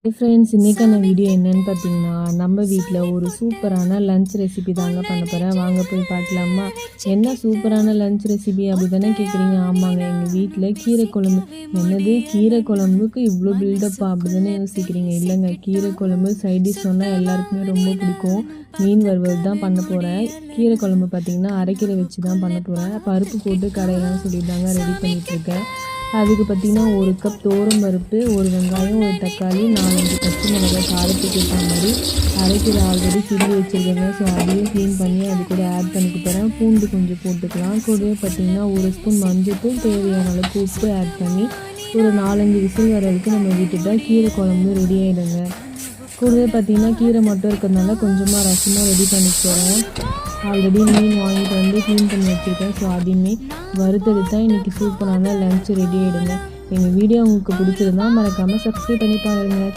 Friends, இன்றைக்கான video என்னன்னு பார்த்தீங்கன்னா, நம்ம வீட்டில் ஒரு சூப்பரான லஞ்ச் ரெசிபி தாங்க பண்ண போகிறேன். வாங்க போய் பார்க்கலாமா? என்ன சூப்பரான லஞ்ச் ரெசிபி அப்படி தானே கேட்குறீங்க? ஆமாங்க, எங்கள் வீட்டில் கீரை குழம்பு. என்னது கீரை குழம்புக்கு இவ்வளோ பில்டப்பா அப்படி தானே யோசிக்கிறீங்க? இல்லைங்க, கீரை குழம்பு சைடிஷ் சொன்னால் எல்லாருக்குமே ரொம்ப பிடிக்கும். மீன் வறுவல் தான் பண்ண போகிறேன். கீரை குழம்பு பார்த்திங்கன்னா அரைக்கீரை வச்சு தான் பண்ண போகிறேன். பருப்பு போட்டு கடையெல்லாம் சொல்லி தாங்க ரெடி பண்ணிகிட்ருக்கேன். அதுக்கு பார்த்திங்கன்னா 1 கப் பருப்பு, 1 வெங்காயம், 1 தக்காளி, 4-5 பச்சை மிளகாய் காரத்துக்கு ஏற்ற மாதிரி அரைக்கீரை ஆல்ரெடி திருவி வச்சுருக்கேங்க. ஸோ அதையும் க்ளீன் பண்ணி அது கூட ஆட் பண்ணிக்க போகிறேன். பூண்டு கொஞ்சம் போட்டுக்கலாம். கூடவே பார்த்திங்கன்னா 1 ஸ்பூன் மஞ்சள், தேவையான அளவுக்கு உப்பு ஆட் பண்ணி ஒரு 4-5 விசில் வர வரைக்கும் நம்ம விட்டுட்டா கீரை குழம்பு ரெடி ஆகிடுங்க. கூடவே பார்த்திங்கன்னா கீரை மட்டும் இருக்கிறதுனால கொஞ்சமாக ரசமாக ரெடி பண்ணி போகிறேன். ஆல்ரெடி மீன் வாங்கிட்டு வந்து க்ளீன் பண்ணி வச்சுருக்கேன். ஸோ அதையுமே வறுத்தெடுத்தா இன்றைக்கி சூப்பரான லஞ்ச் ரெடி ஆகிடுங்க. எங்கள் வீடியோ உங்களுக்கு பிடிச்சிருந்தா மறக்காமல் சப்ஸ்கிரைப் பண்ணி பாருங்கள்.